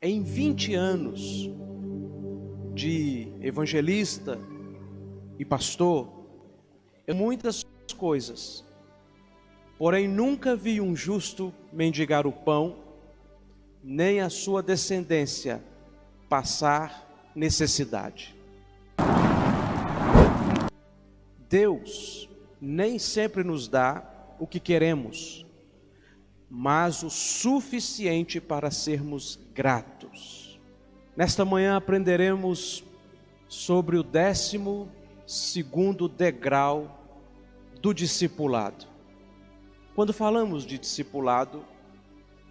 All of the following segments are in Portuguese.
Em 20 anos de evangelista e pastor, muitas coisas, porém nunca vi um justo mendigar o pão, nem a sua descendência passar necessidade. Deus nem sempre nos dá o que queremos, mas o suficiente para sermos gratos. Nesta manhã aprenderemos sobre o 12º degrau do discipulado. Quando falamos de discipulado,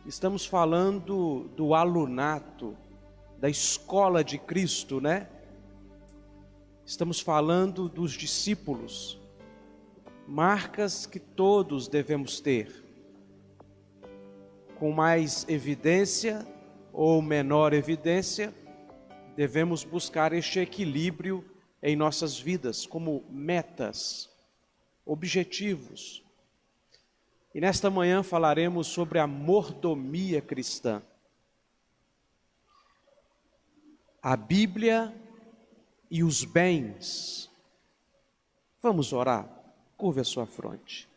estamos falando do alunato, da escola de Cristo, né? Estamos falando dos discípulos, marcas que todos devemos ter, com mais evidência ou menor evidência, devemos buscar este equilíbrio em nossas vidas, como metas, objetivos. E nesta manhã falaremos sobre a mordomia cristã. A Bíblia e os bens. Vamos orar? Curve a sua fronte.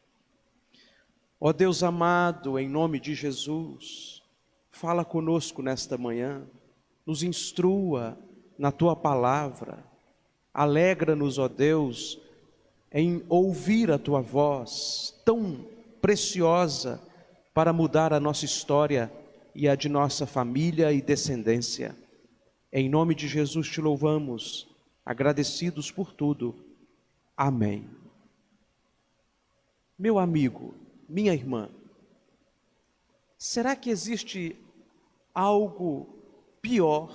Ó Deus amado, em nome de Jesus, fala conosco nesta manhã, nos instrua na Tua palavra, alegra-nos, ó Deus, em ouvir a Tua voz, tão preciosa para mudar a nossa história e a de nossa família e descendência. Em nome de Jesus te louvamos, agradecidos por tudo. Amém. Meu amigo, minha irmã, será que existe algo pior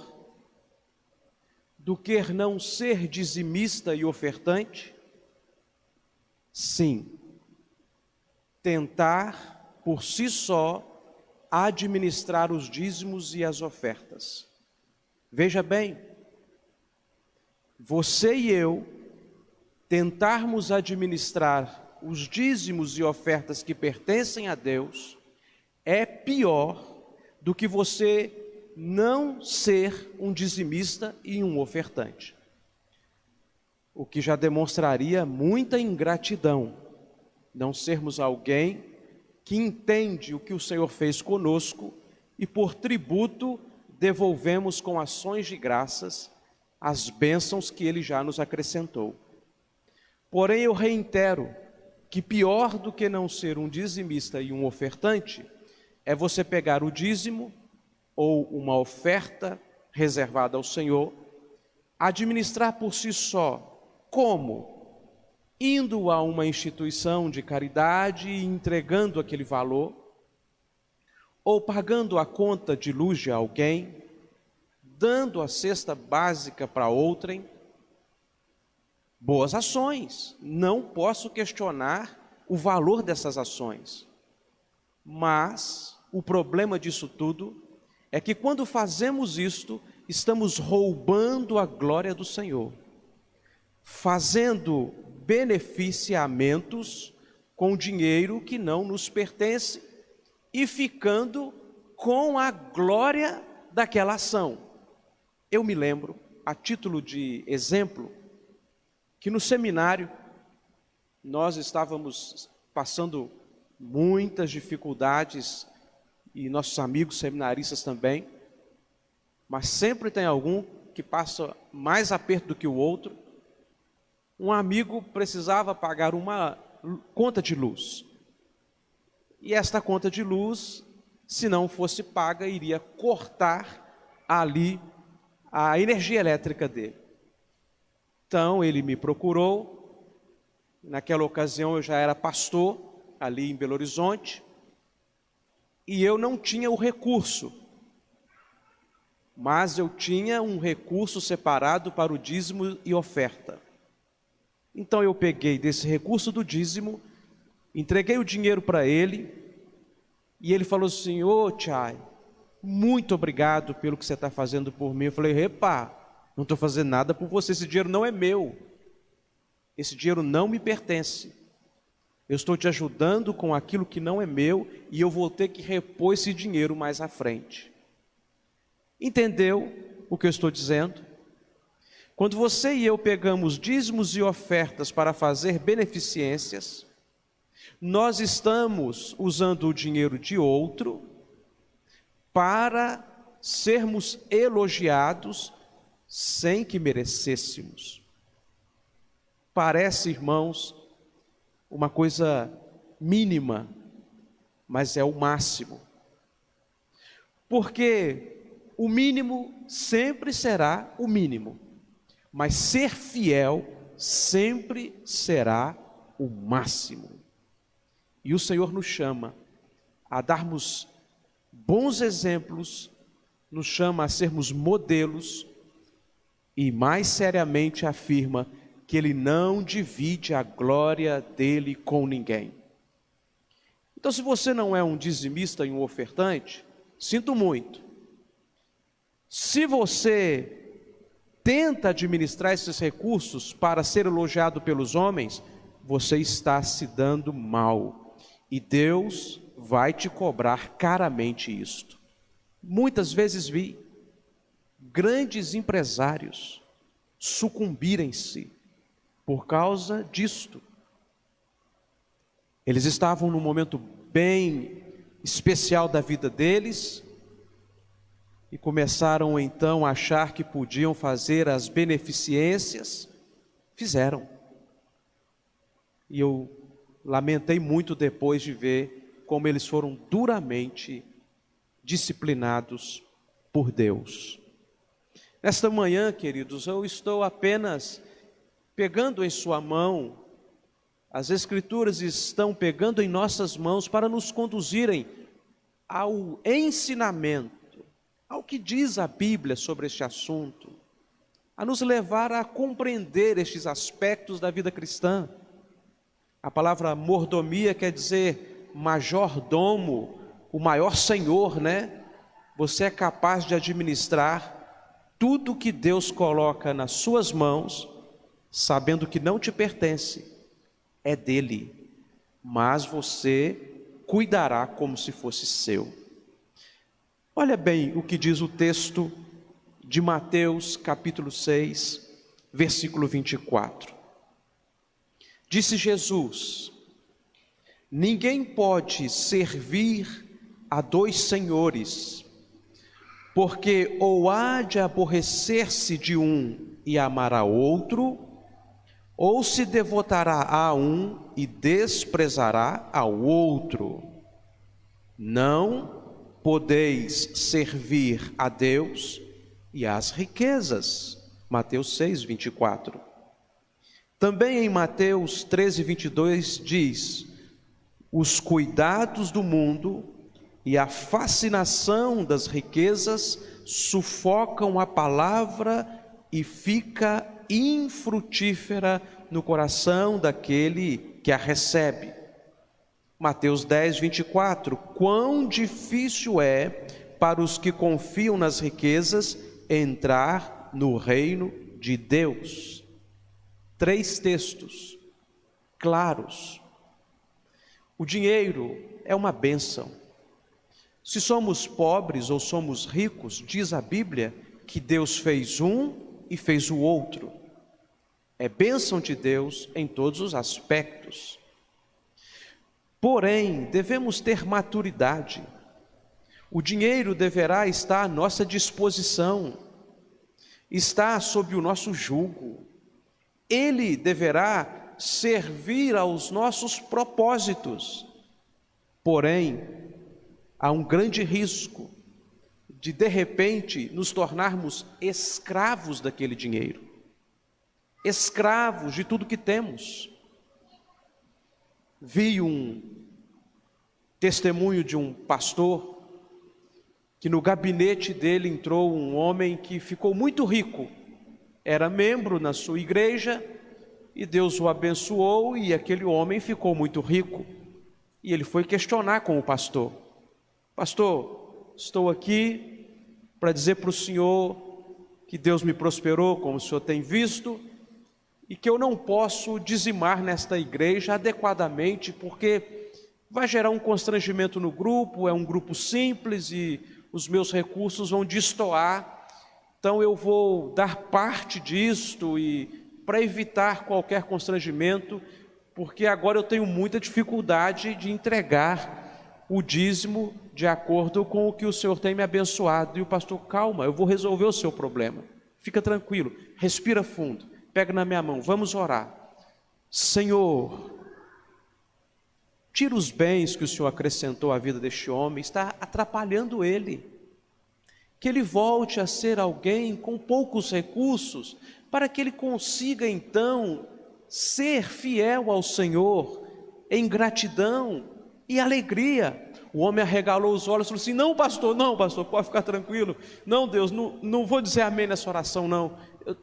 do que não ser dizimista e ofertante? Sim. Tentar, por si só, administrar os dízimos e as ofertas. Veja bem, você e eu tentarmos administrar os dízimos e ofertas que pertencem a Deus é pior do que você não ser um dizimista e um ofertante. O que já demonstraria muita ingratidão, não sermos alguém que entende o que o Senhor fez conosco e por tributo devolvemos com ações de graças as bênçãos que Ele já nos acrescentou. Porém, eu reitero que pior do que não ser um dizimista e um ofertante é você pegar o dízimo ou uma oferta reservada ao Senhor, administrar por si só. Como? Indo a uma instituição de caridade e entregando aquele valor, ou pagando a conta de luz de alguém, dando a cesta básica para outrem. Boas ações, não posso questionar o valor dessas ações. Mas o problema disso tudo é que quando fazemos isto, estamos roubando a glória do Senhor, fazendo beneficiamentos com dinheiro que não nos pertence e ficando com a glória daquela ação. Eu me lembro, a título de exemplo, que no seminário nós estávamos passando muitas dificuldades, e nossos amigos seminaristas também, mas sempre tem algum que passa mais aperto do que o outro. Um amigo precisava pagar uma conta de luz, e esta conta de luz, se não fosse paga, iria cortar ali a energia elétrica dele. Então ele me procurou. Naquela ocasião eu já era pastor ali em Belo Horizonte, e eu não tinha o recurso, mas eu tinha um recurso separado para o dízimo e oferta. Então eu peguei desse recurso do dízimo, entreguei o dinheiro para ele, e ele falou assim: ô Tchai, muito obrigado pelo que você está fazendo por mim. Eu falei: repá, não estou fazendo nada por você, esse dinheiro não é meu, esse dinheiro não me pertence, eu estou te ajudando com aquilo que não é meu, e eu vou ter que repor esse dinheiro mais à frente. Entendeu o que eu estou dizendo? Quando você e eu pegamos dízimos e ofertas para fazer beneficências, nós estamos usando o dinheiro de outro para sermos elogiados sem que merecêssemos. Parece, irmãos, uma coisa mínima, mas é o máximo. Porque o mínimo sempre será o mínimo, mas ser fiel sempre será o máximo. E o Senhor nos chama a darmos bons exemplos, nos chama a sermos modelos e mais seriamente afirma que Ele não divide a glória dEle com ninguém. Então, se você não é um dizimista e um ofertante, sinto muito. Se você tenta administrar esses recursos para ser elogiado pelos homens, você está se dando mal. E Deus vai te cobrar caramente isto. Muitas vezes vi grandes empresários sucumbirem-se por causa disto. Eles estavam num momento bem especial da vida deles e começaram então a achar que podiam fazer as beneficências. Fizeram. E eu lamentei muito depois de ver como eles foram duramente disciplinados por Deus. Nesta manhã, queridos, eu estou apenas pegando em sua mão, as Escrituras estão pegando em nossas mãos para nos conduzirem ao ensinamento, ao que diz a Bíblia sobre este assunto, a nos levar a compreender estes aspectos da vida cristã. A palavra mordomia quer dizer majordomo, o maior senhor, né? Você é capaz de administrar tudo que Deus coloca nas suas mãos, sabendo que não te pertence, é dele, mas você cuidará como se fosse seu. Olha bem o que diz o texto de Mateus capítulo 6, versículo 24. Disse Jesus: ninguém pode servir a dois senhores, porque ou há de aborrecer-se de um e amar a outro, ou se devotará a um e desprezará ao outro. Não podeis servir a Deus e às riquezas. Mateus 6, 24. Também em Mateus 13, 22 diz: os cuidados do mundo e a fascinação das riquezas sufocam a palavra e fica infrutífera no coração daquele que a recebe. Mateus 10, 24. Quão difícil é para os que confiam nas riquezas entrar no reino de Deus. 3 textos claros. O dinheiro é uma bênção. Se somos pobres ou somos ricos, diz a Bíblia que Deus fez um e fez o outro. É bênção de Deus em todos os aspectos. Porém, devemos ter maturidade. O dinheiro deverá estar à nossa disposição, estar sob o nosso jugo. Ele deverá servir aos nossos propósitos. Porém, há um grande risco de repente, nos tornarmos escravos daquele dinheiro, escravos de tudo que temos. Vi um testemunho de um pastor, que no gabinete dele entrou um homem que ficou muito rico, era membro na sua igreja, e Deus o abençoou, e aquele homem ficou muito rico. E ele foi questionar com o pastor: pastor, estou aqui para dizer para o senhor que Deus me prosperou, como o senhor tem visto, e que eu não posso dizimar nesta igreja adequadamente, porque vai gerar um constrangimento no grupo, é um grupo simples, e os meus recursos vão destoar, então eu vou dar parte disto e para evitar qualquer constrangimento, porque agora eu tenho muita dificuldade de entregar o dízimo de acordo com o que o Senhor tem me abençoado. E o pastor: calma, eu vou resolver o seu problema, fica tranquilo, respira fundo, pega na minha mão, vamos orar. Senhor, tira os bens que o Senhor acrescentou à vida deste homem, está atrapalhando ele, que ele volte a ser alguém com poucos recursos, para que ele consiga então ser fiel ao Senhor em gratidão e alegria. O homem arregalou os olhos e falou assim: não pastor, pode ficar tranquilo, não Deus, não vou dizer amém nessa oração não.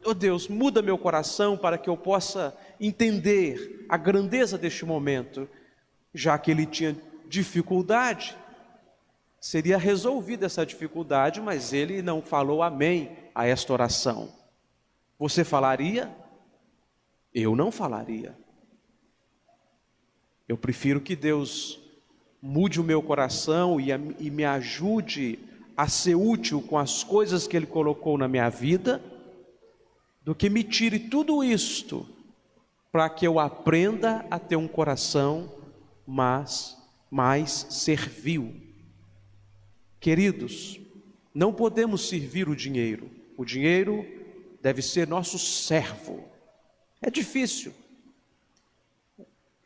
Oh Deus, muda meu coração para que eu possa entender a grandeza deste momento. Já que ele tinha dificuldade, seria resolvida essa dificuldade, mas ele não falou amém a esta oração. Você falaria? Eu não falaria. Eu prefiro que Deus mude o meu coração e me ajude a ser útil com as coisas que Ele colocou na minha vida, do que me tire tudo isto, para que eu aprenda a ter um coração mais servil. Queridos, não podemos servir o dinheiro deve ser nosso servo. É difícil,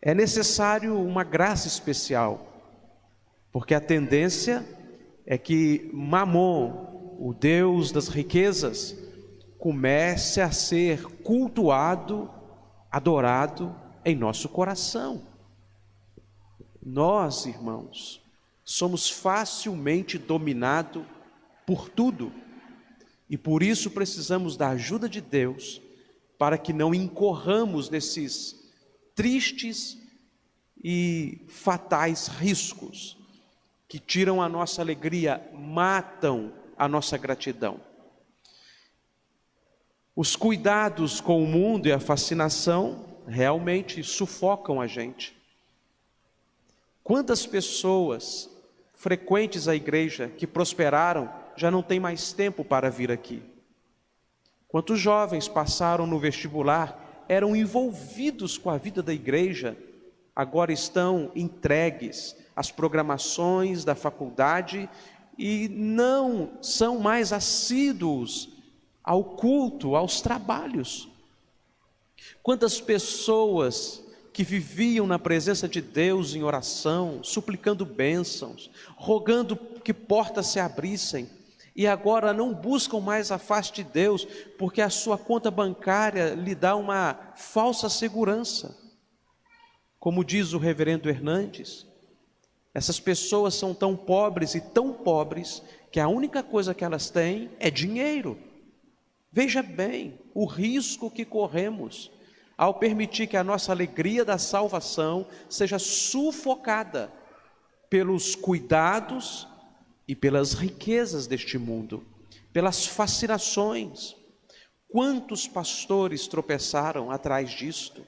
é necessário uma graça especial, porque a tendência é que Mamon, o Deus das riquezas, comece a ser cultuado, adorado em nosso coração. Nós, irmãos, somos facilmente dominados por tudo, e por isso precisamos da ajuda de Deus, para que não incorramos nesses tristes e fatais riscos, que tiram a nossa alegria, matam a nossa gratidão. Os cuidados com o mundo e a fascinação realmente sufocam a gente. Quantas pessoas frequentes à igreja que prosperaram já não têm mais tempo para vir aqui? Quantos jovens passaram no vestibular, eram envolvidos com a vida da igreja, agora estão entregues às programações da faculdade e não são mais assíduos ao culto, aos trabalhos? Quantas pessoas que viviam na presença de Deus em oração, suplicando bênçãos, rogando que portas se abrissem, e agora não buscam mais a face de Deus, porque a sua conta bancária lhe dá uma falsa segurança. Como diz o reverendo Hernandes, essas pessoas são tão pobres e tão pobres, que a única coisa que elas têm é dinheiro. Veja bem o risco que corremos ao permitir que a nossa alegria da salvação seja sufocada pelos cuidados e pelas riquezas deste mundo, pelas fascinações. Quantos pastores tropeçaram atrás disto?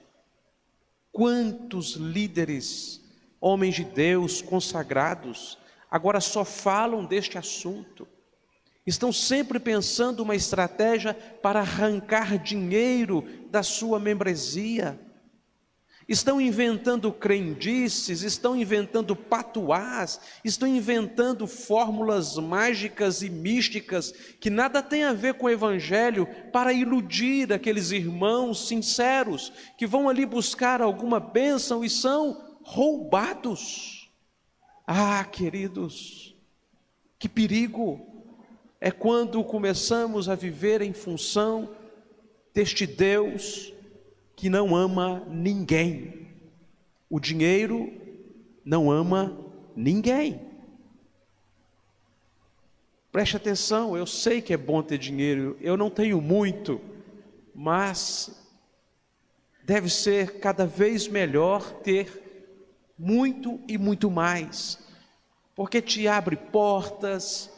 Quantos líderes, homens de Deus consagrados, agora só falam deste assunto? Estão sempre pensando uma estratégia para arrancar dinheiro da sua membresia. Estão inventando crendices, estão inventando patuás, estão inventando fórmulas mágicas e místicas que nada tem a ver com o evangelho, para iludir aqueles irmãos sinceros que vão ali buscar alguma bênção e são roubados. Ah, queridos, que perigo é quando começamos a viver em função deste Deus que não ama ninguém. O dinheiro não ama ninguém. Preste atenção, eu sei que é bom ter dinheiro, eu não tenho muito, mas deve ser cada vez melhor ter muito e muito mais, porque te abre portas,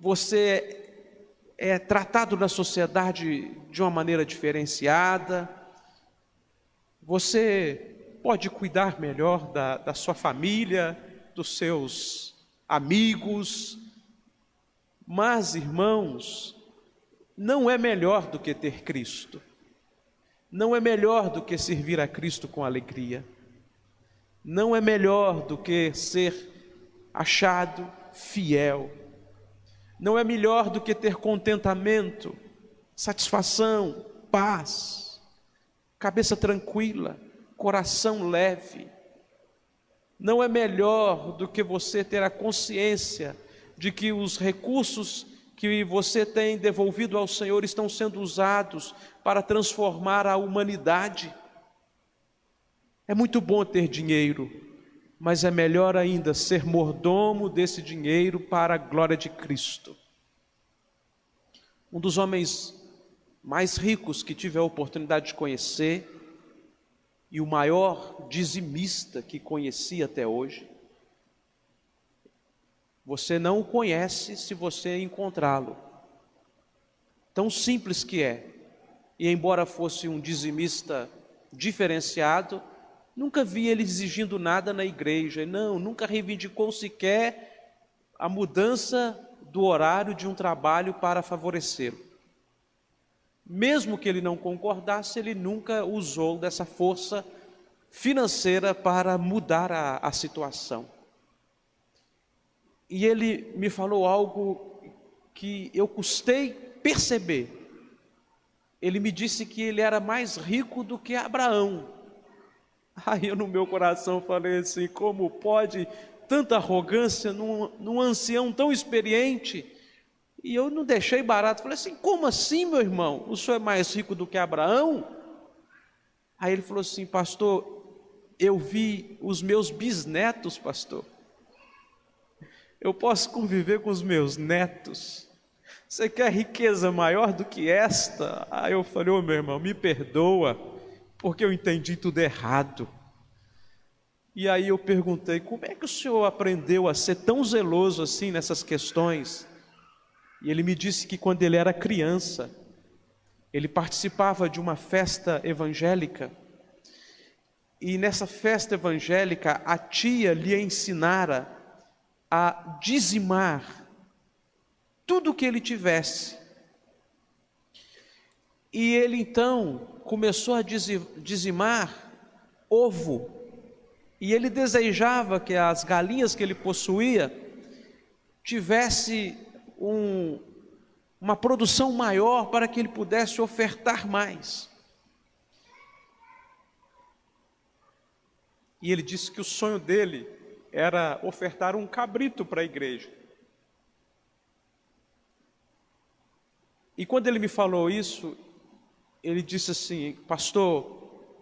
você é tratado na sociedade de uma maneira diferenciada, você pode cuidar melhor da sua família, dos seus amigos, Mas, irmãos, não é melhor do que ter Cristo. Não é melhor do que servir a Cristo com alegria. Não é melhor do que ser achado fiel. Não é melhor do que ter contentamento, satisfação, paz, cabeça tranquila, coração leve. Não é melhor do que você ter a consciência de que os recursos que você tem devolvido ao Senhor estão sendo usados para transformar a humanidade. É muito bom ter dinheiro, mas é melhor ainda ser mordomo desse dinheiro para a glória de Cristo. Um dos homens mais ricos que tive a oportunidade de conhecer, e o maior dizimista que conheci até hoje, você não o conhece se você encontrá-lo. Tão simples que é. E embora fosse um dizimista diferenciado, nunca vi ele exigindo nada na igreja. Não, nunca reivindicou sequer a mudança do horário de um trabalho para favorecê-lo. Mesmo que ele não concordasse, ele nunca usou dessa força financeira para mudar a situação. E ele me falou algo que eu custei perceber. Ele me disse que ele era mais rico do que Abraão. Aí eu no meu coração falei assim, como pode tanta arrogância num ancião tão experiente? E eu não deixei barato, falei assim, como assim, meu irmão? O senhor é mais rico do que Abraão? Aí ele falou assim, pastor, eu vi os meus bisnetos, pastor. Eu posso conviver com os meus netos. Você quer riqueza maior do que esta? Aí eu falei, meu irmão, me perdoa, porque eu entendi tudo errado. E aí eu perguntei, como é que o senhor aprendeu a ser tão zeloso assim nessas questões? E ele me disse que quando ele era criança, ele participava de uma festa evangélica, e nessa festa evangélica a tia lhe ensinara a dizimar tudo que ele tivesse. E ele então começou a dizimar ovo, e ele desejava que as galinhas que ele possuía tivesse uma produção maior para que ele pudesse ofertar mais. E ele disse que o sonho dele era ofertar um cabrito para a igreja. E quando ele me falou isso, ele disse assim, pastor,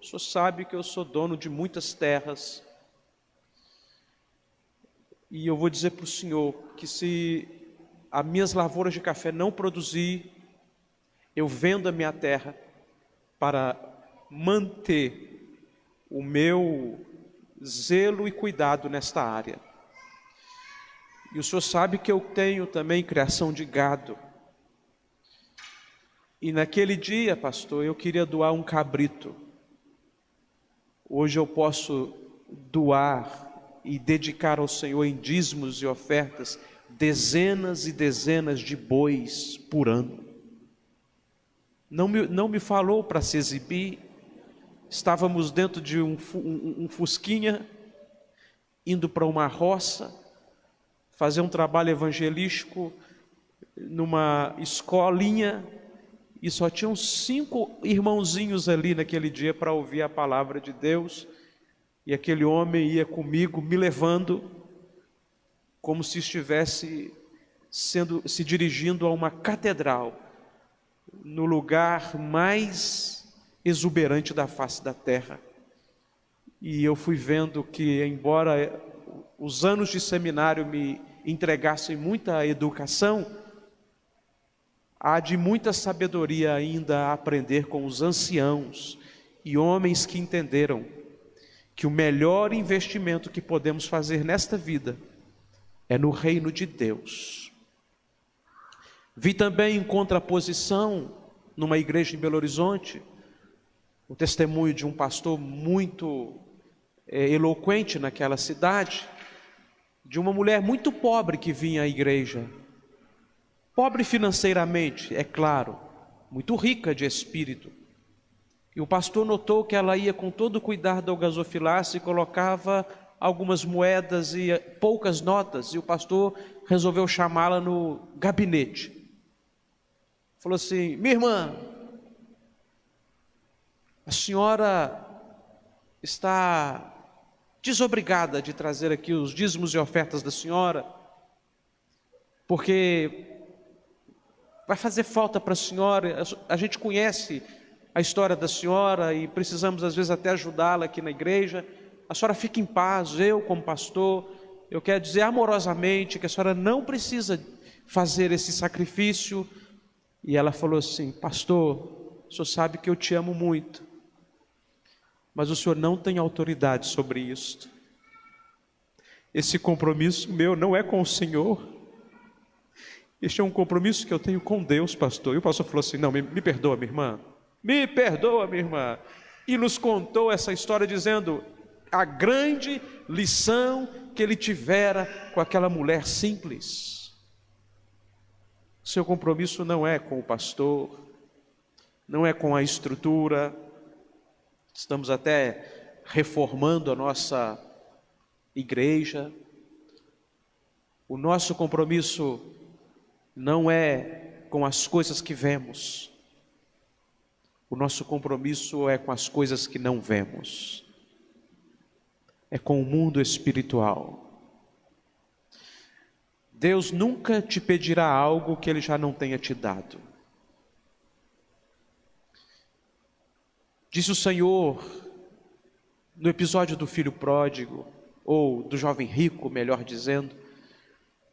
o senhor sabe que eu sou dono de muitas terras, e eu vou dizer para o senhor que se as minhas lavouras de café não produzir, eu vendo a minha terra para manter o meu zelo e cuidado nesta área. E o senhor sabe que eu tenho também criação de gado. E naquele dia, pastor, eu queria doar um cabrito. Hoje eu posso doar e dedicar ao Senhor em dízimos e ofertas dezenas e dezenas de bois por ano. Não me falou para se exibir. Estávamos dentro de um fusquinha, indo para uma roça, fazer um trabalho evangelístico numa escolinha, e só tinham 5 irmãozinhos ali naquele dia para ouvir a palavra de Deus, e aquele homem ia comigo, me levando, como se estivesse se dirigindo a uma catedral, no lugar mais exuberante da face da terra. E eu fui vendo que, embora os anos de seminário me entregassem muita educação, há de muita sabedoria ainda a aprender com os anciãos e homens que entenderam que o melhor investimento que podemos fazer nesta vida é no reino de Deus. Vi também em contraposição, numa igreja em Belo Horizonte, o testemunho de um pastor muito eloquente naquela cidade, de uma mulher muito pobre que vinha à igreja. pobre financeiramente, é claro, muito rica de espírito. E o pastor notou que ela ia com todo cuidado ao gasofilácio e colocava algumas moedas e poucas notas, e o pastor resolveu chamá-la no gabinete. Falou assim: minha irmã, a senhora está desobrigada de trazer aqui os dízimos e ofertas da senhora, porque vai fazer falta para a senhora. A gente conhece a história da senhora e precisamos às vezes até ajudá-la aqui na igreja. A senhora fique em paz, eu como pastor, eu quero dizer amorosamente que a senhora não precisa fazer esse sacrifício. E ela falou assim: pastor, o senhor sabe que eu te amo muito, mas o senhor não tem autoridade sobre isto. Esse compromisso meu não é com o senhor, este é um compromisso que eu tenho com Deus, pastor. E o pastor falou assim: não, me perdoa, minha irmã, me perdoa, minha irmã. E nos contou essa história dizendo a grande lição que ele tivera com aquela mulher simples. Seu compromisso não é com o pastor, não é com a estrutura. Estamos até reformando a nossa igreja. O nosso compromisso não é com as coisas que vemos. O nosso compromisso é com as coisas que não vemos. É com o mundo espiritual. Deus nunca te pedirá algo que Ele já não tenha te dado. Disse o Senhor no episódio do filho pródigo, ou do jovem rico, melhor dizendo,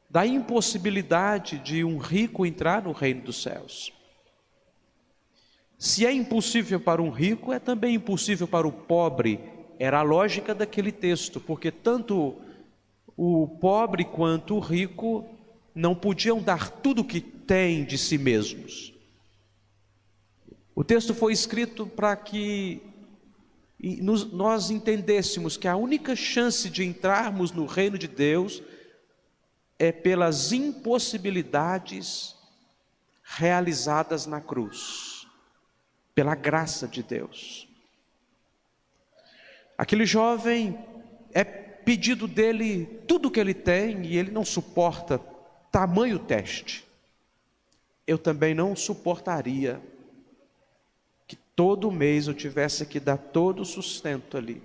da impossibilidade de um rico entrar no reino dos céus. Se é impossível para um rico, é também impossível para o pobre. Era a lógica daquele texto, porque tanto o pobre quanto o rico não podiam dar tudo o que têm de si mesmos. O texto foi escrito para que nós entendêssemos que a única chance de entrarmos no reino de Deus é pelas impossibilidades realizadas na cruz, pela graça de Deus. Aquele jovem, é pedido dele tudo que ele tem e ele não suporta tamanho teste. Eu também não suportaria que todo mês eu tivesse que dar todo o sustento ali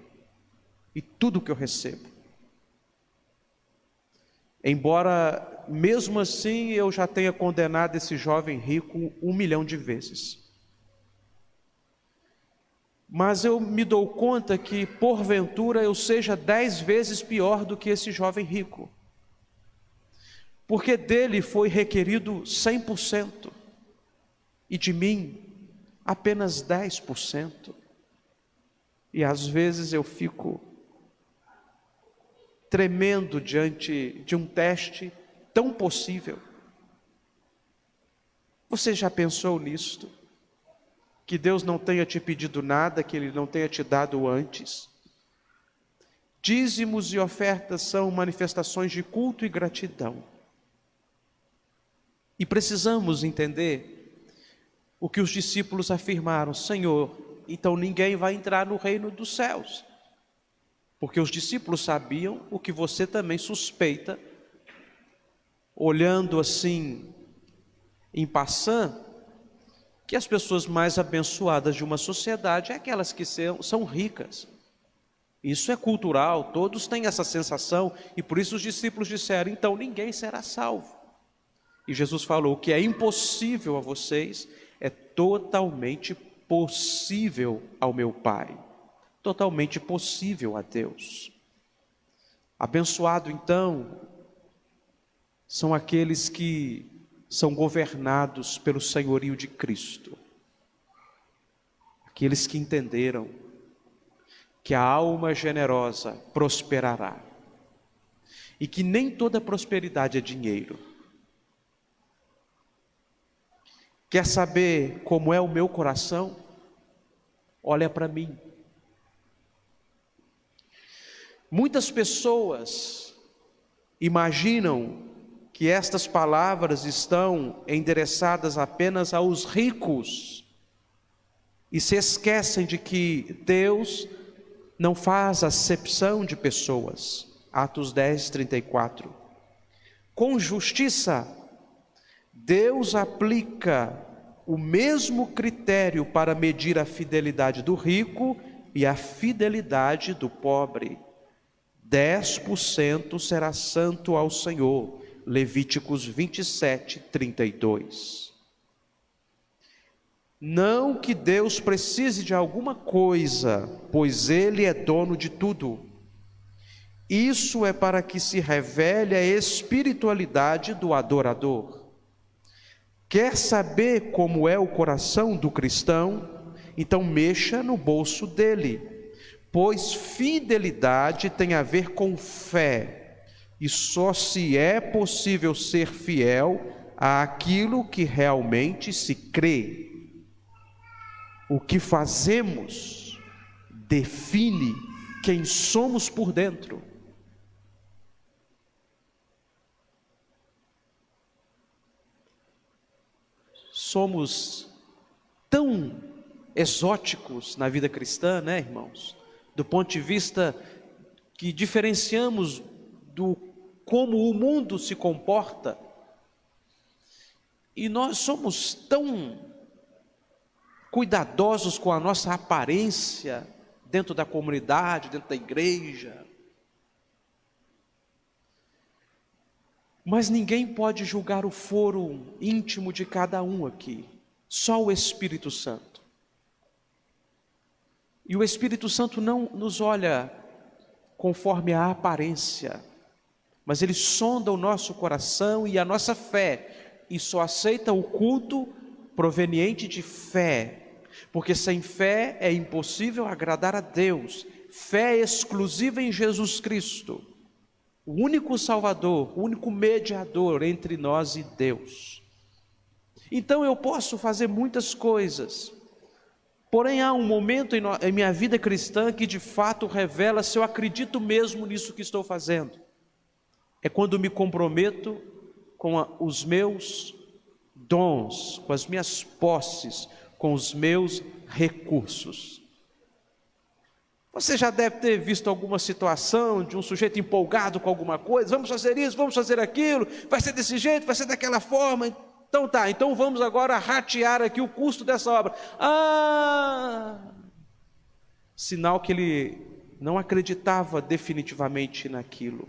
e tudo que eu recebo. Embora mesmo assim eu já tenha condenado esse jovem rico 1 milhão de vezes. Mas eu me dou conta que porventura eu seja 10 vezes pior do que esse jovem rico. Porque dele foi requerido 100% e de mim apenas 10%. E às vezes eu fico tremendo diante de um teste tão possível. Você já pensou nisto? Que Deus não tenha te pedido nada que Ele não tenha te dado antes? Dízimos e ofertas são manifestações de culto e gratidão. E precisamos entender o que os discípulos afirmaram: Senhor, então ninguém vai entrar no reino dos céus. Porque os discípulos sabiam o que você também suspeita, olhando assim, em passant, que as pessoas mais abençoadas de uma sociedade é aquelas que são ricas. Isso é cultural, todos têm essa sensação, e por isso os discípulos disseram: então ninguém será salvo. E Jesus falou: o que é impossível a vocês é totalmente possível ao meu Pai, totalmente possível a Deus. Abençoado então são aqueles que são governados pelo senhorio de Cristo, aqueles que entenderam que a alma generosa prosperará e que nem toda prosperidade é dinheiro. Quer saber como é o meu coração? Olha para mim. Muitas pessoas imaginam que que estas palavras estão endereçadas apenas aos ricos e se esquecem de que Deus não faz acepção de pessoas. Atos 10, 34. Com justiça, Deus aplica o mesmo critério para medir a fidelidade do rico e a fidelidade do pobre. 10% será santo ao Senhor. Levíticos 27, 32. Não que Deus precise de alguma coisa, pois Ele é dono de tudo. Isso é para que se revele a espiritualidade do adorador. Quer saber como é o coração do cristão? Então mexa no bolso dele, pois fidelidade tem a ver com fé, e só se é possível ser fiel àquilo que realmente se crê. O que fazemos define quem somos por dentro. Somos tão exóticos na vida cristã, né, irmãos? Do ponto de vista que diferenciamos do como o mundo se comporta. E nós somos tão cuidadosos com a nossa aparência dentro da comunidade, dentro da igreja. Mas ninguém pode julgar o foro íntimo de cada um aqui, só o Espírito Santo. E o Espírito Santo não nos olha conforme a aparência, mas ele sonda o nosso coração e a nossa fé, e só aceita o culto proveniente de fé, porque sem fé é impossível agradar a Deus. Fé exclusiva em Jesus Cristo, o único Salvador, o único mediador entre nós e Deus. Então eu posso fazer muitas coisas, porém há um momento em minha vida cristã que de fato revela se eu acredito mesmo nisso que estou fazendo. É quando me comprometo com os meus dons, com as minhas posses, com os meus recursos. Você já deve ter visto alguma situação de um sujeito empolgado com alguma coisa, vamos fazer isso, vamos fazer aquilo, vai ser desse jeito, vai ser daquela forma, então tá, então vamos agora ratear aqui o custo dessa obra. Sinal que ele não acreditava definitivamente naquilo.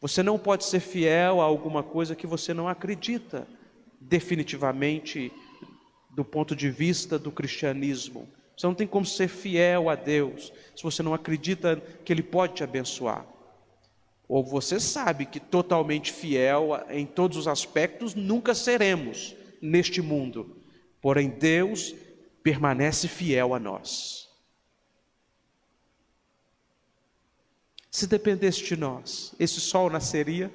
Você não pode ser fiel a alguma coisa que você não acredita definitivamente do ponto de vista do cristianismo. Você não tem como ser fiel a Deus se você não acredita que Ele pode te abençoar. Ou você sabe que totalmente fiel em todos os aspectos nunca seremos neste mundo. Porém Deus permanece fiel a nós. Se dependesse de nós, esse sol nasceria,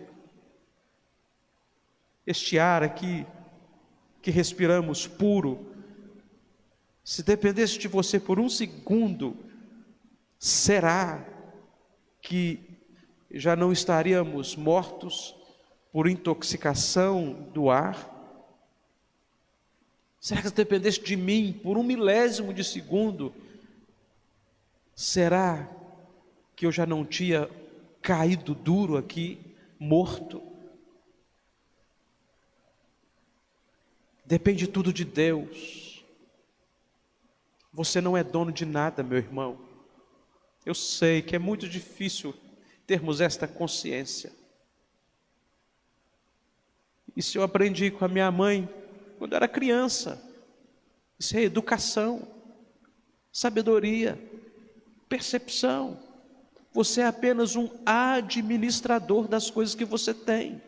este ar aqui que respiramos puro, se dependesse de você por um segundo, será que já não estaríamos mortos por intoxicação do ar? Será que se dependesse de mim por um milésimo de segundo, será que eu já não tinha caído duro aqui, morto? Depende tudo de Deus. Você não é dono de nada, meu irmão. Eu sei que é muito difícil termos esta consciência. Isso eu aprendi com a minha mãe quando era criança. Isso é educação, sabedoria, percepção. Você é apenas um administrador das coisas que você tem.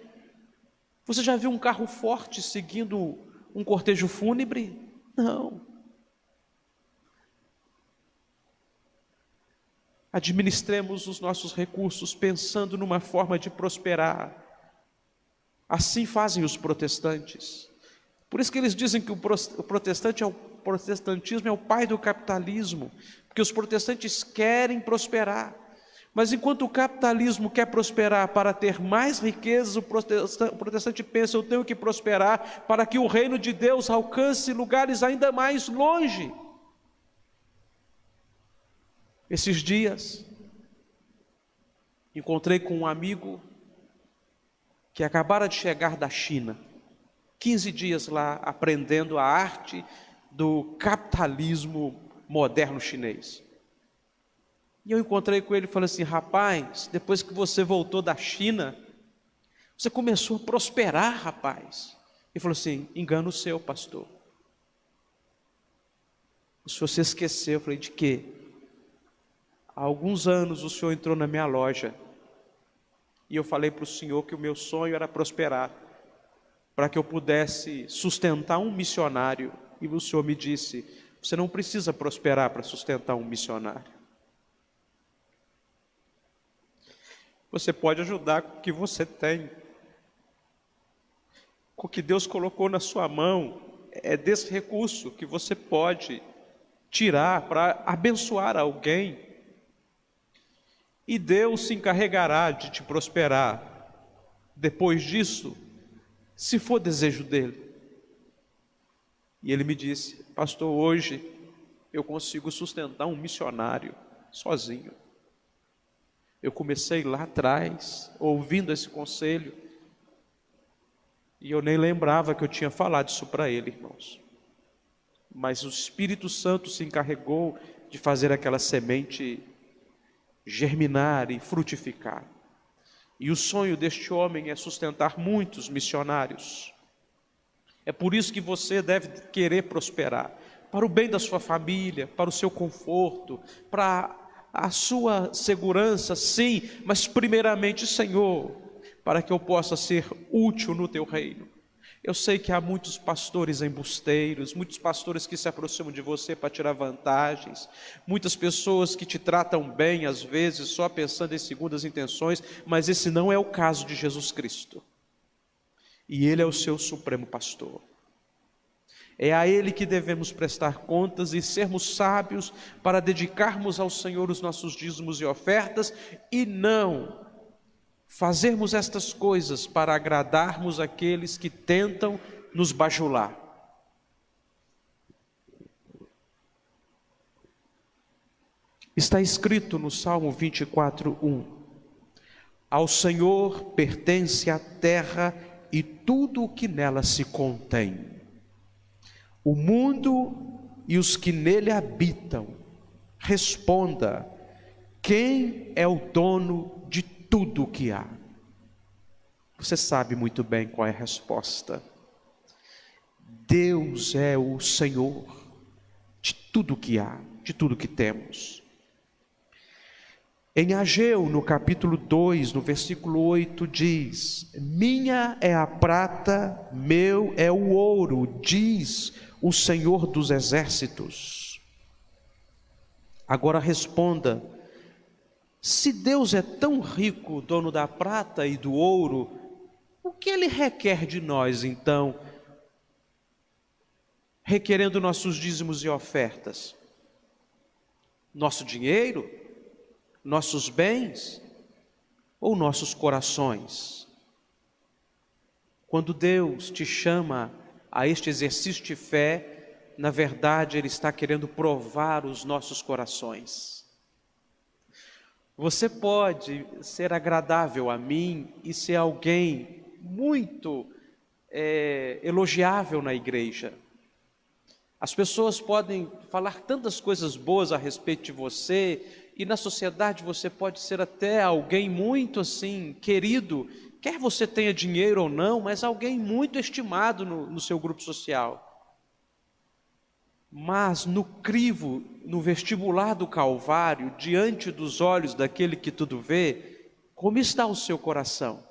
Você já viu um carro forte seguindo um cortejo fúnebre? Não. Administremos os nossos recursos pensando numa forma de prosperar. Assim fazem os protestantes. Por isso que eles dizem que o protestantismo é o pai do capitalismo, porque os protestantes querem prosperar. Mas enquanto o capitalismo quer prosperar para ter mais riquezas, o protestante pensa: eu tenho que prosperar para que o reino de Deus alcance lugares ainda mais longe. Esses dias, encontrei com um amigo que acabara de chegar da China, 15 dias lá aprendendo a arte do capitalismo moderno chinês. E eu encontrei com ele e falei assim: rapaz, depois que você voltou da China, você começou a prosperar, rapaz. Ele falou assim: engano seu, pastor. Se você esqueceu, eu falei: de quê? Há alguns anos o senhor entrou na minha loja e eu falei para o senhor que o meu sonho era prosperar, para que eu pudesse sustentar um missionário. E o senhor me disse: você não precisa prosperar para sustentar um missionário. Você pode ajudar com o que você tem, com o que Deus colocou na sua mão. É desse recurso que você pode tirar para abençoar alguém. E Deus se encarregará de te prosperar depois disso, se for desejo dele. E ele me disse: pastor, hoje eu consigo sustentar um missionário sozinho. Eu comecei lá atrás, ouvindo esse conselho, e eu nem lembrava que eu tinha falado isso para ele, irmãos. Mas o Espírito Santo se encarregou de fazer aquela semente germinar e frutificar. E o sonho deste homem é sustentar muitos missionários. É por isso que você deve querer prosperar, para o bem da sua família, para o seu conforto, para a sua segurança, sim, mas primeiramente, Senhor, para que eu possa ser útil no teu reino. Eu sei que há muitos pastores embusteiros, muitos pastores que se aproximam de você para tirar vantagens, muitas pessoas que te tratam bem, às vezes, só pensando em segundas intenções, mas esse não é o caso de Jesus Cristo. E Ele é o seu supremo pastor. É a Ele que devemos prestar contas e sermos sábios para dedicarmos ao Senhor os nossos dízimos e ofertas, e não fazermos estas coisas para agradarmos aqueles que tentam nos bajular. Está escrito no Salmo 24:1: ao Senhor pertence a terra e tudo o que nela se contém, o mundo e os que nele habitam. Responda: quem é o dono de tudo o que há? Você sabe muito bem qual é a resposta. Deus é o Senhor de tudo o que há, de tudo o que temos. Em Ageu, no capítulo 2, no versículo 8, diz: minha é a prata, meu é o ouro, diz o Senhor dos exércitos. Agora responda: se Deus é tão rico, dono da prata e do ouro, o que Ele requer de nós, então, requerendo nossos dízimos e ofertas? Nosso dinheiro? Nossos bens? Ou nossos corações? Quando Deus te chama a este exercício de fé, na verdade Ele está querendo provar os nossos corações. Você pode ser agradável a mim e ser alguém muito elogiável na igreja. As pessoas podem falar tantas coisas boas a respeito de você, e na sociedade você pode ser até alguém muito assim, querido, quer você tenha dinheiro ou não, mas alguém muito estimado no seu grupo social. Mas no crivo, no vestibular do Calvário, diante dos olhos daquele que tudo vê, como está o seu coração?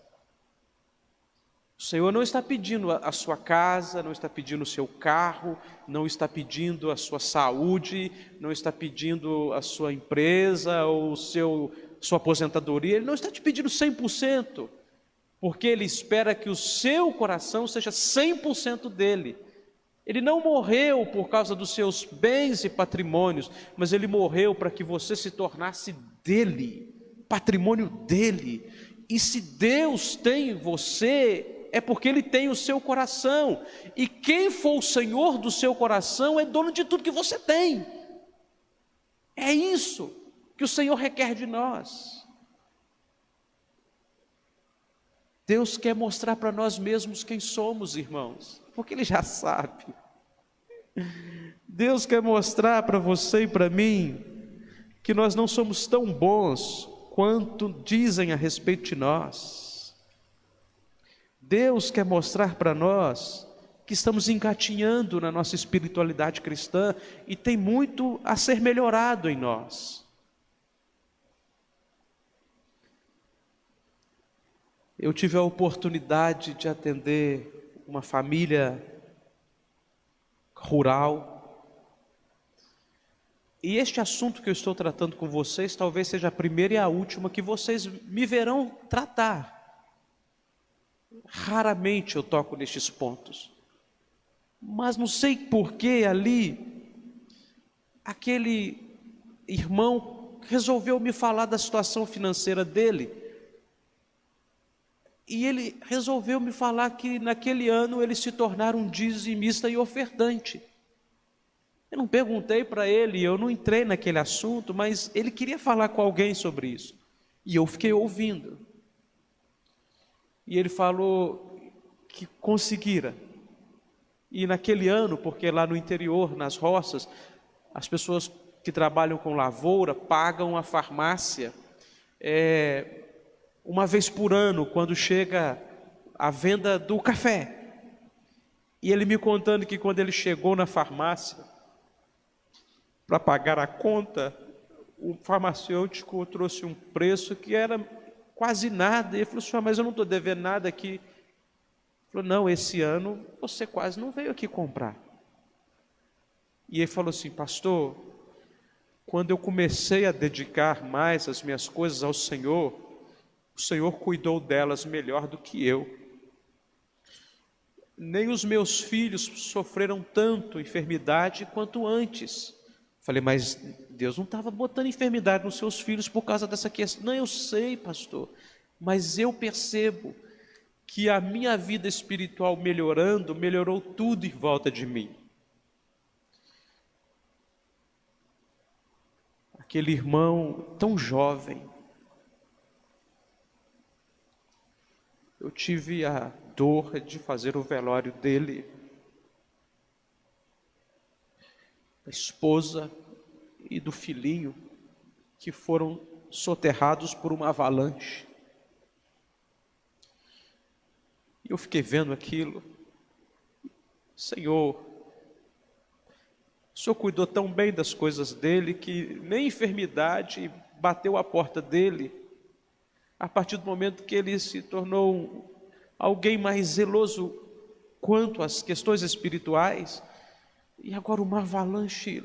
O Senhor não está pedindo a sua casa, não está pedindo o seu carro, não está pedindo a sua saúde, não está pedindo a sua empresa ou sua aposentadoria. Ele não está te pedindo 100%, porque Ele espera que o seu coração seja 100% dele. Ele não morreu por causa dos seus bens e patrimônios, mas Ele morreu para que você se tornasse dele, patrimônio dele. E se Deus tem você, é porque Ele tem o seu coração. E quem for o Senhor do seu coração é dono de tudo que você tem. É isso que o Senhor requer de nós. Deus quer mostrar para nós mesmos quem somos, irmãos, porque Ele já sabe. Deus quer mostrar para você e para mim que nós não somos tão bons quanto dizem a respeito de nós. Deus quer mostrar para nós que estamos engatinhando na nossa espiritualidade cristã e tem muito a ser melhorado em nós. Eu tive a oportunidade de atender uma família rural. E este assunto que eu estou tratando com vocês, talvez seja a primeira e a última que vocês me verão tratar. Raramente eu toco nestes pontos. Mas não sei por que ali, aquele irmão resolveu me falar da situação financeira dele. E ele resolveu me falar que naquele ano ele se tornara um dizimista e ofertante. Eu não perguntei para ele, eu não entrei naquele assunto, mas ele queria falar com alguém sobre isso. E eu fiquei ouvindo. E ele falou que conseguira. E naquele ano, porque lá no interior, nas roças, as pessoas que trabalham com lavoura pagam a farmácia uma vez por ano, quando chega a venda do café. E ele me contando que quando ele chegou na farmácia para pagar a conta, o farmacêutico trouxe um preço que era quase nada. E ele falou: senhor, mas eu não estou devendo nada aqui. Ele falou: não, esse ano você quase não veio aqui comprar. E ele falou assim: pastor, quando eu comecei a dedicar mais as minhas coisas ao Senhor, o Senhor cuidou delas melhor do que eu. Nem os meus filhos sofreram tanto enfermidade quanto antes. Falei: mas Deus não estava botando enfermidade nos seus filhos por causa dessa questão. Não, eu sei, pastor, mas eu percebo que a minha vida espiritual melhorando, melhorou tudo em volta de mim. Aquele irmão tão jovem, eu tive a dor de fazer o velório dele. Da esposa e do filhinho que foram soterrados por uma avalanche. E eu fiquei vendo aquilo. Senhor, o Senhor cuidou tão bem das coisas dele que nem enfermidade bateu a porta dele. A partir do momento que ele se tornou alguém mais zeloso quanto às questões espirituais, e agora uma avalanche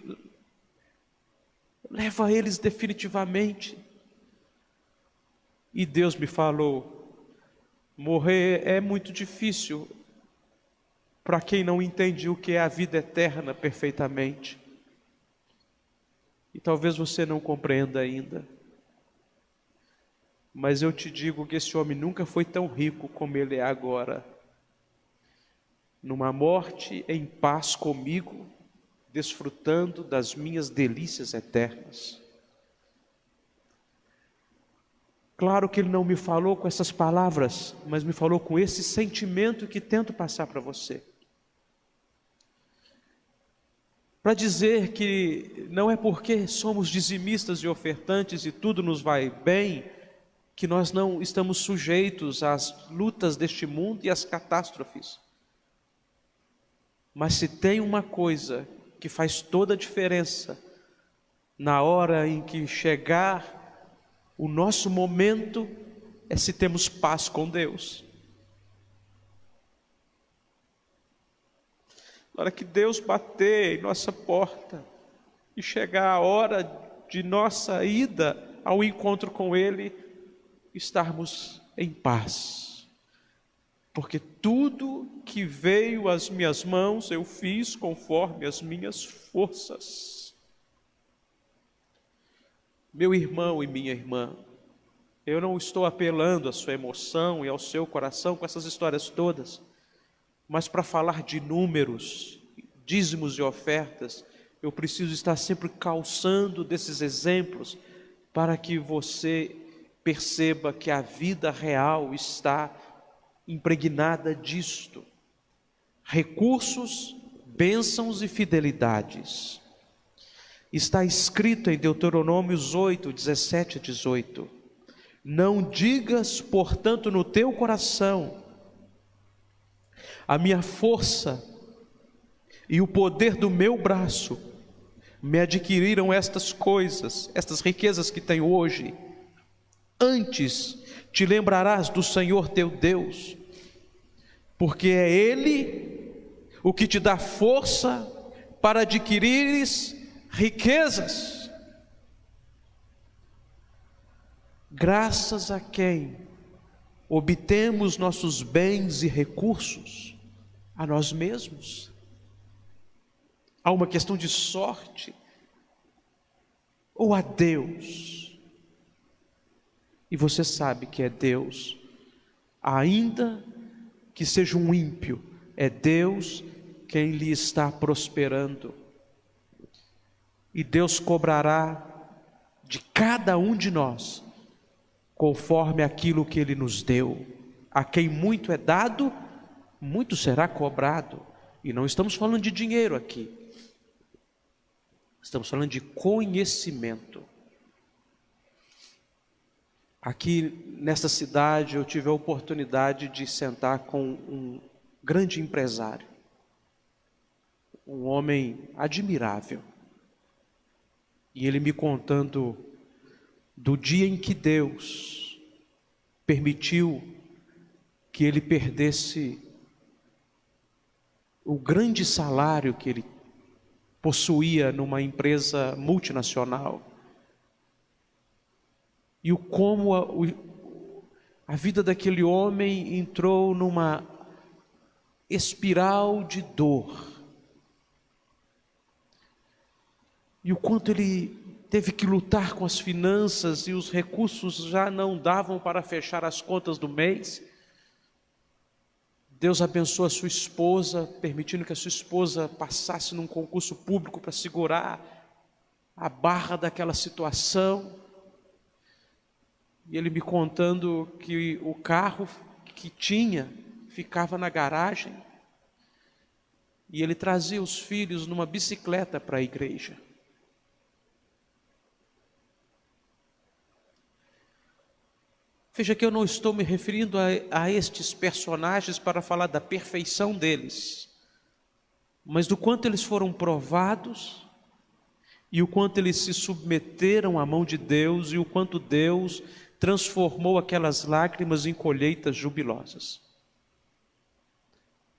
leva eles definitivamente. E Deus me falou: morrer é muito difícil para quem não entende o que é a vida eterna perfeitamente. E talvez você não compreenda ainda, mas eu te digo que esse homem nunca foi tão rico como ele é agora. Numa morte em paz comigo, desfrutando das minhas delícias eternas. Claro que ele não me falou com essas palavras, mas me falou com esse sentimento que tento passar para você. Para dizer que não é porque somos dizimistas e ofertantes e tudo nos vai bem, que nós não estamos sujeitos às lutas deste mundo e às catástrofes. Mas se tem uma coisa que faz toda a diferença na hora em que chegar o nosso momento, é se temos paz com Deus. Na hora que Deus bater em nossa porta e chegar a hora de nossa ida ao encontro com Ele, estarmos em paz. Porque tudo que veio às minhas mãos, eu fiz conforme as minhas forças. Meu irmão e minha irmã, Eu não estou apelando à sua emoção e ao seu coração com essas histórias todas, mas para falar de números, dízimos e ofertas, eu preciso estar sempre calçando desses exemplos para que você perceba que a vida real está impregnada disto. Recursos, bênçãos e fidelidades. Está escrito em Deuteronômios 8, 17 a 18. Não digas, portanto, no teu coração: a minha força e o poder do meu braço me adquiriram estas coisas, estas riquezas que tenho hoje. Antes te lembrarás do Senhor teu Deus, porque é Ele o que te dá força para adquirires riquezas. Graças a quem obtemos nossos bens e recursos? A nós mesmos. Há uma questão de sorte ou a Deus? E você sabe que é Deus, ainda que seja um ímpio, é Deus quem lhe está prosperando. E Deus cobrará de cada um de nós, conforme aquilo que Ele nos deu. A quem muito é dado, muito será cobrado. E não estamos falando de dinheiro aqui, estamos falando de conhecimento. Aqui nesta cidade eu tive a oportunidade de sentar com um grande empresário, um homem admirável, e ele me contando do dia em que Deus permitiu que ele perdesse o grande salário que ele possuía numa empresa multinacional, e como a vida daquele homem entrou numa espiral de dor, e o quanto ele teve que lutar com as finanças, e os recursos já não davam para fechar as contas do mês. Deus abençoa a sua esposa, permitindo que a sua esposa passasse num concurso público para segurar a barra daquela situação. E ele me contando que o carro que tinha ficava na garagem, e ele trazia os filhos numa bicicleta para a igreja. Veja que eu não estou me referindo a estes personagens para falar da perfeição deles, mas do quanto eles foram provados, e o quanto eles se submeteram à mão de Deus, e o quanto Deus transformou aquelas lágrimas em colheitas jubilosas.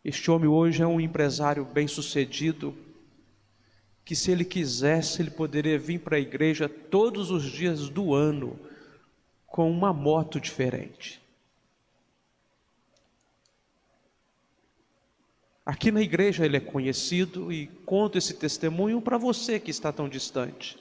Este homem hoje é um empresário bem-sucedido, que se ele quisesse, ele poderia vir para a igreja todos os dias do ano, com uma moto diferente. Aqui na igreja ele é conhecido, e conto esse testemunho para você que está tão distante,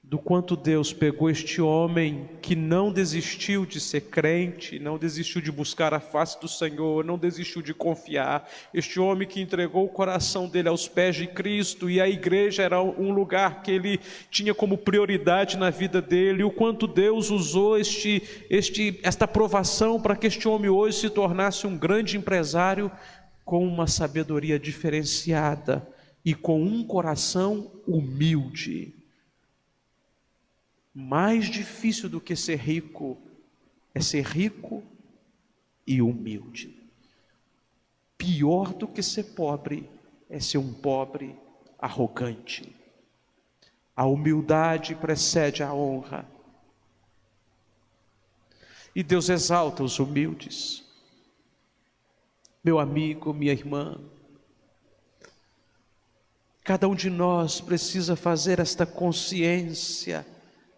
do quanto Deus pegou este homem que não desistiu de ser crente, não desistiu de buscar a face do Senhor, não desistiu de confiar. Este homem que entregou o coração dele aos pés de Cristo, e a igreja era um lugar que ele tinha como prioridade na vida dele. O quanto Deus usou esta provação para que este homem hoje se tornasse um grande empresário, com uma sabedoria diferenciada e com um coração humilde. Mais difícil do que ser rico é ser rico e humilde. Pior do que ser pobre é ser um pobre arrogante. A humildade precede a honra. E Deus exalta os humildes. Meu amigo, minha irmã, cada um de nós precisa fazer esta consciência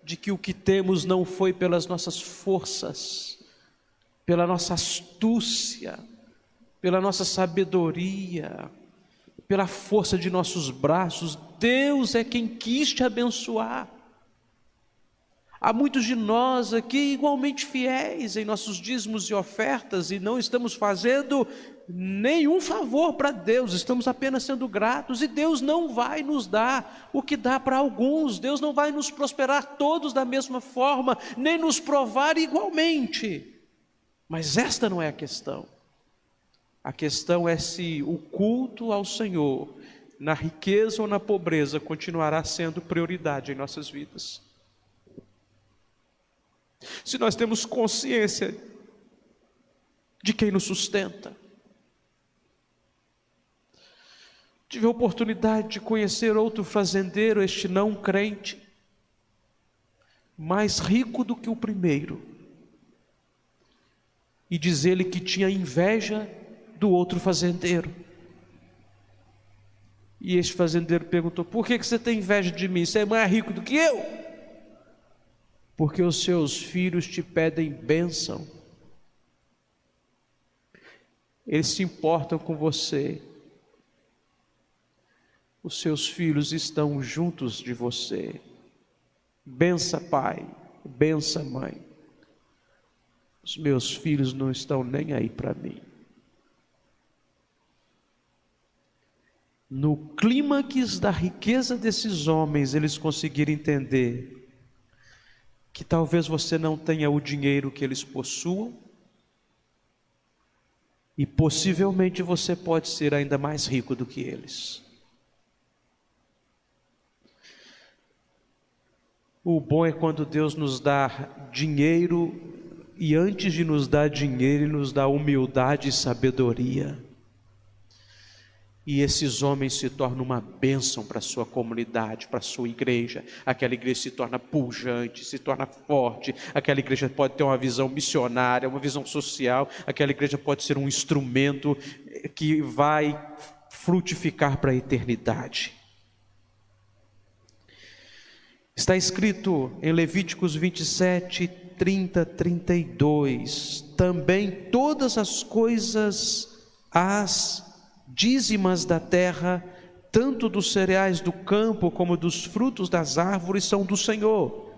de que o que temos não foi pelas nossas forças, pela nossa astúcia, pela nossa sabedoria, pela força de nossos braços. Deus é quem quis te abençoar. Há muitos de nós aqui igualmente fiéis em nossos dízimos e ofertas, e não estamos fazendo nenhum favor para Deus, estamos apenas sendo gratos, e Deus não vai nos dar o que dá para alguns, Deus não vai nos prosperar todos da mesma forma, nem nos provar igualmente. Mas esta não é a questão. A questão é se o culto ao Senhor, na riqueza ou na pobreza, continuará sendo prioridade em nossas vidas. Se nós temos consciência de quem nos sustenta. Tive a oportunidade de conhecer outro fazendeiro, este não crente, mais rico do que o primeiro, e diz ele que tinha inveja do outro fazendeiro. E este fazendeiro perguntou: por que você tem inveja de mim? Você é mais rico do que eu? Porque os seus filhos te pedem bênção, eles se importam com você, os seus filhos estão juntos de você. Bença pai, bença mãe, os meus filhos não estão nem aí para mim. No clímax da riqueza desses homens, eles conseguiram entender que talvez você não tenha o dinheiro que eles possuam, e possivelmente você pode ser ainda mais rico do que eles. O bom é quando Deus nos dá dinheiro, e antes de nos dar dinheiro, Ele nos dá humildade e sabedoria. E esses homens se tornam uma bênção para a sua comunidade, para a sua igreja. Aquela igreja se torna pujante, se torna forte. Aquela igreja pode ter uma visão missionária, uma visão social. Aquela igreja pode ser um instrumento que vai frutificar para a eternidade. Está escrito em Levíticos 27, 30, 32. Também todas as coisas as dízimas da terra, tanto dos cereais do campo como dos frutos das árvores, são do Senhor.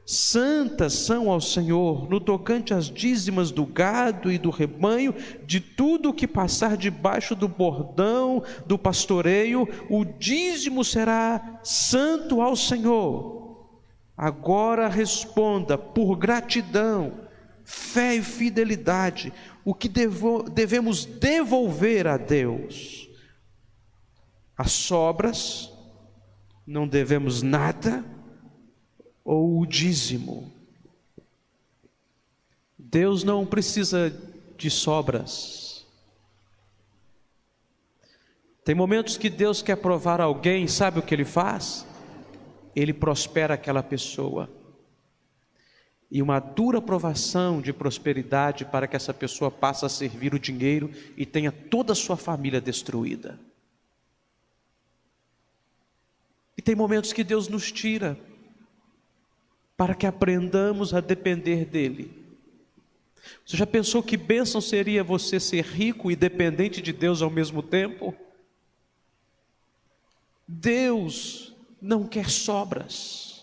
Santas são ao Senhor, no tocante às dízimas do gado e do rebanho, de tudo o que passar debaixo do bordão do pastoreio, o dízimo será santo ao Senhor. Agora responda, por gratidão, fé e fidelidade, o que devemos devolver a Deus. As sobras, não devemos nada, ou o dízimo. Deus não precisa de sobras. Tem momentos que Deus quer provar alguém, sabe o que Ele faz? Ele prospera aquela pessoa. E uma dura provação de prosperidade para que essa pessoa passe a servir o dinheiro e tenha toda a sua família destruída. E tem momentos que Deus nos tira para que aprendamos a depender dEle. Você já pensou que bênção seria você ser rico e dependente de Deus ao mesmo tempo? Deus não quer sobras.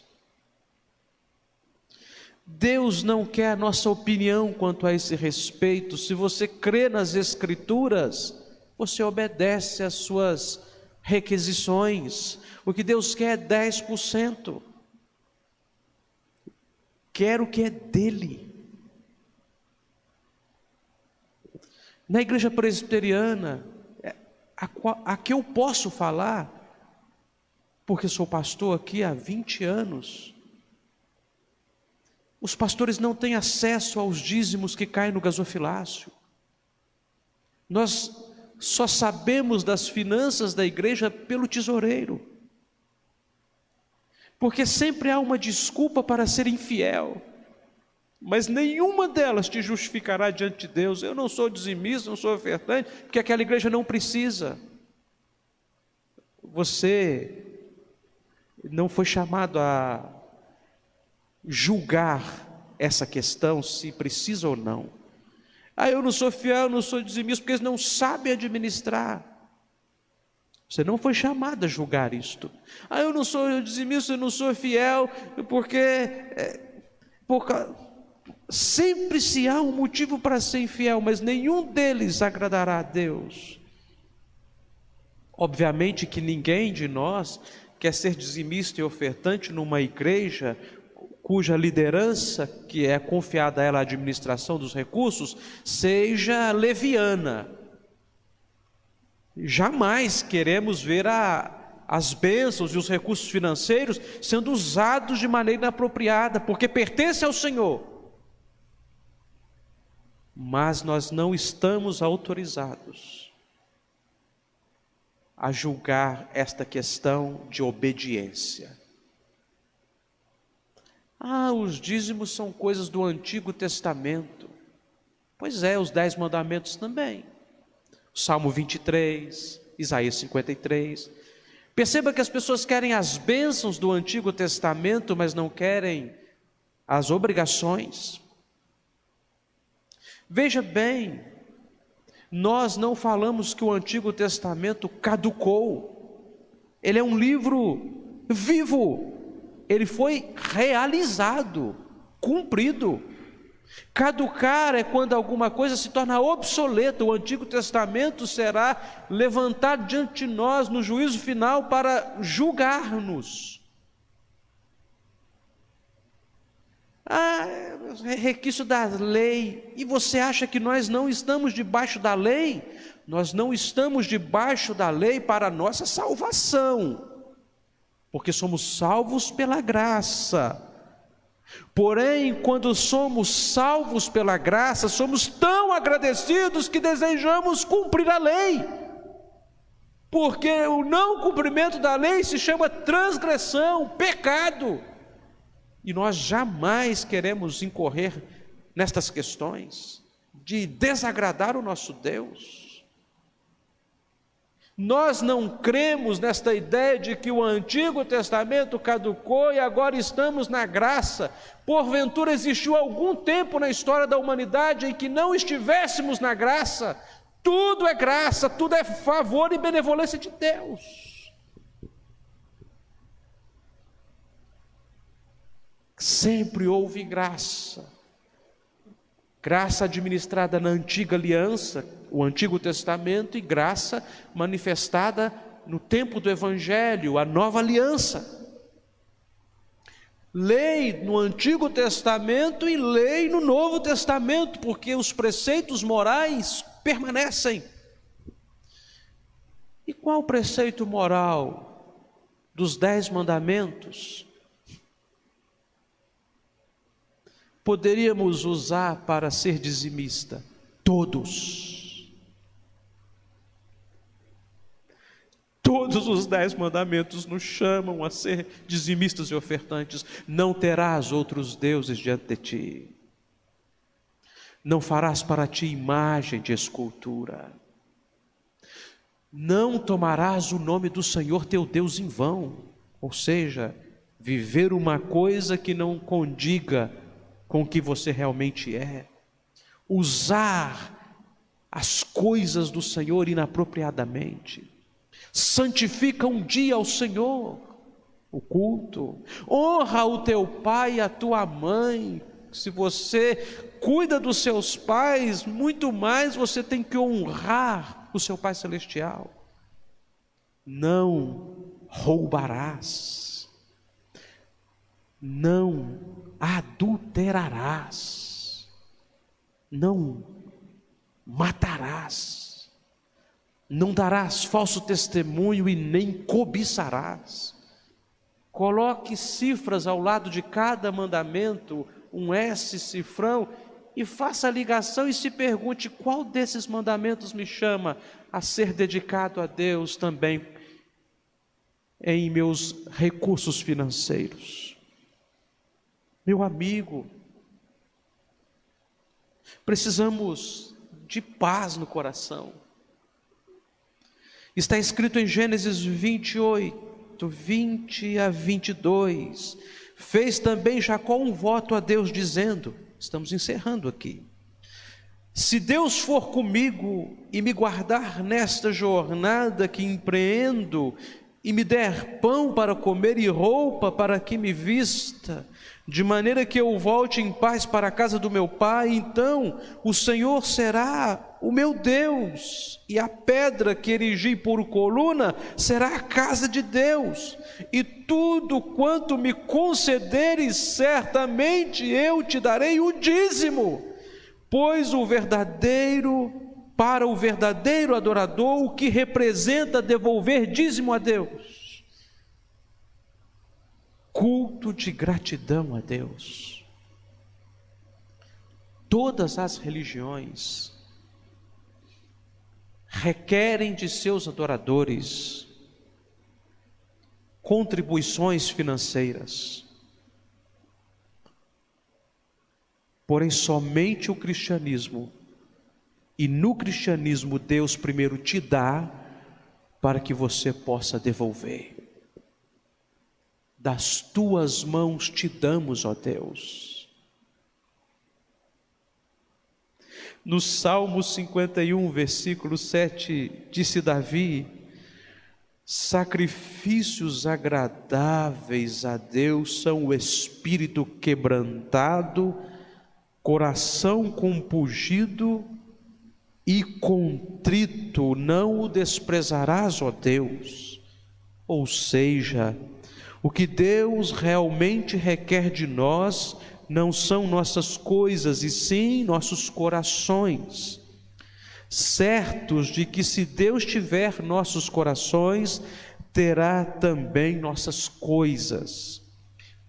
Deus não quer a nossa opinião quanto a esse respeito. Se você crê nas Escrituras, você obedece às suas requisições. O que Deus quer é 10%. Quer o que é dele. Na igreja presbiteriana, a que eu posso falar, porque sou pastor aqui há 20 anos, os pastores não têm acesso aos dízimos que caem no gasofilácio. Nós só sabemos das finanças da igreja pelo tesoureiro. Porque sempre há uma desculpa para ser infiel, mas nenhuma delas te justificará diante de Deus. Eu não sou dizimista, não sou ofertante, porque aquela igreja não precisa. Você não foi chamado a julgar essa questão, se precisa ou não. Eu não sou fiel, eu não sou dizimista, porque eles não sabem administrar. Você não foi chamado a julgar isto. Eu não sou dizimista, eu não sou fiel, porque Sempre se há um motivo para ser infiel, mas nenhum deles agradará a Deus. Obviamente que ninguém de nós quer ser dizimista e ofertante numa igreja cuja liderança, que é confiada a ela a administração dos recursos, seja leviana. Jamais queremos ver as bênçãos e os recursos financeiros sendo usados de maneira inapropriada, porque pertence ao Senhor. Mas nós não estamos autorizados a julgar esta questão de obediência. Os dízimos são coisas do Antigo Testamento. Pois é, os 10 mandamentos também. Salmo 23, Isaías 53. Perceba que as pessoas querem as bênçãos do Antigo Testamento, mas não querem as obrigações. Veja bem, nós não falamos que o Antigo Testamento caducou. Ele é um livro vivo. Ele foi realizado, cumprido. Caducar é quando alguma coisa se torna obsoleta. O Antigo Testamento será levantado diante de nós no juízo final para julgar-nos. Requisito da lei. E você acha que nós não estamos debaixo da lei? Nós não estamos debaixo da lei para a nossa salvação, porque somos salvos pela graça. Porém, quando somos salvos pela graça, somos tão agradecidos que desejamos cumprir a lei, porque o não cumprimento da lei se chama transgressão, pecado, e nós jamais queremos incorrer nestas questões de desagradar o nosso Deus. Nós não cremos nesta ideia de que o Antigo Testamento caducou e agora estamos na graça. Porventura existiu algum tempo na história da humanidade em que não estivéssemos na graça? Tudo é graça, tudo é favor e benevolência de Deus. Sempre houve graça. Graça administrada na antiga aliança, o Antigo Testamento, e graça manifestada no tempo do Evangelho, a nova aliança. Lei no Antigo Testamento e lei no Novo Testamento, porque os preceitos morais permanecem. E qual o preceito moral dos 10 mandamentos poderíamos usar para ser dizimista? Todos os 10 mandamentos nos chamam a ser dizimistas e ofertantes. Não terás outros deuses diante de ti. Não farás para ti imagem de escultura. Não tomarás o nome do Senhor teu Deus em vão. Ou seja, viver uma coisa que não condiga com o que você realmente é. Usar as coisas do Senhor inapropriadamente. Santifica um dia ao Senhor, o culto. Honra o teu pai e a tua mãe. Se você cuida dos seus pais, muito mais você tem que honrar o seu Pai Celestial. Não roubarás. Não adulterarás. Não matarás. Não darás falso testemunho e nem cobiçarás. Coloque cifras ao lado de cada mandamento, um S cifrão, e faça a ligação e se pergunte: qual desses mandamentos me chama a ser dedicado a Deus também em meus recursos financeiros? Meu amigo, precisamos de paz no coração. Está escrito em Gênesis 28, 20 a 22. Fez também Jacó um voto a Deus, dizendo, estamos encerrando aqui: se Deus for comigo e me guardar nesta jornada que empreendo, e me der pão para comer e roupa para que me vista, de maneira que eu volte em paz para a casa do meu pai. Então o Senhor será o meu Deus, e a pedra que erigi por coluna será a casa de Deus, e tudo quanto me concederes, certamente eu te darei o dízimo, pois para o verdadeiro adorador, o que representa devolver dízimo a Deus? Culto de gratidão a Deus. Todas as religiões requerem de seus adoradores contribuições financeiras. Porém, somente o cristianismo, e no cristianismo Deus primeiro te dá para que você possa devolver. Das tuas mãos te damos, ó Deus. No Salmo 51, versículo 7, disse Davi: sacrifícios agradáveis a Deus são o espírito quebrantado, coração compungido e contrito, não o desprezarás, ó Deus. Ou seja, o que Deus realmente requer de nós não são nossas coisas, e sim nossos corações, certos de que se Deus tiver nossos corações, terá também nossas coisas,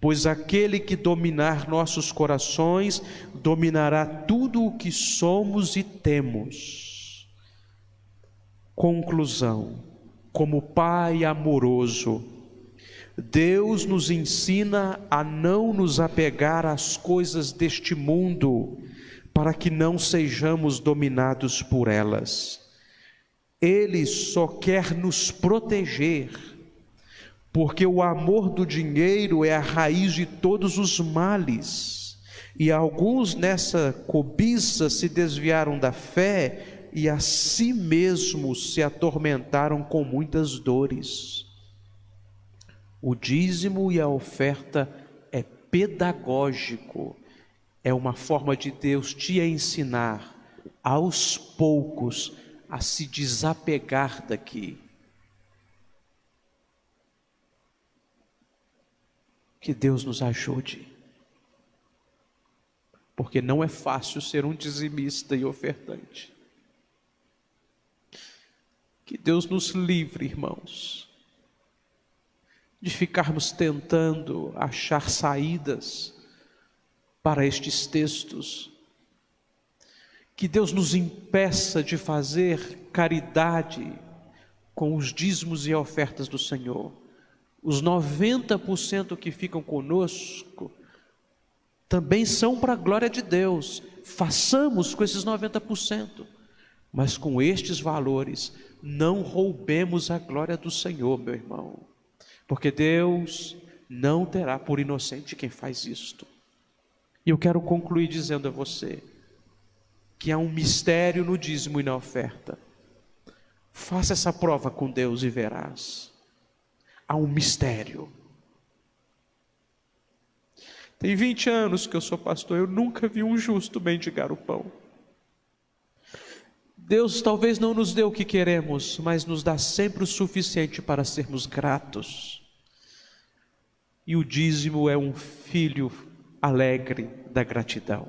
pois aquele que dominar nossos corações, dominará tudo o que somos e temos. Conclusão: como Pai amoroso, Deus nos ensina a não nos apegar às coisas deste mundo, para que não sejamos dominados por elas. Ele só quer nos proteger, porque o amor do dinheiro é a raiz de todos os males, e alguns nessa cobiça se desviaram da fé e a si mesmos se atormentaram com muitas dores. O dízimo e a oferta é pedagógico, é uma forma de Deus te ensinar aos poucos a se desapegar daqui. Que Deus nos ajude, porque não é fácil ser um dizimista e ofertante. Que Deus nos livre, irmãos, de ficarmos tentando achar saídas para estes textos. Que Deus nos impeça de fazer caridade com os dízimos e ofertas do Senhor. Os 90% que ficam conosco também são para a glória de Deus. Façamos com esses 90%, mas com estes valores não roubemos a glória do Senhor, meu irmão, porque Deus não terá por inocente quem faz isto. E eu quero concluir dizendo a você que há um mistério no dízimo e na oferta. Faça essa prova com Deus e verás. Há um mistério. Tem 20 anos que eu sou pastor, eu nunca vi um justo mendigar o pão. Deus talvez não nos dê o que queremos, mas nos dá sempre o suficiente para sermos gratos. E o dízimo é um filho alegre da gratidão.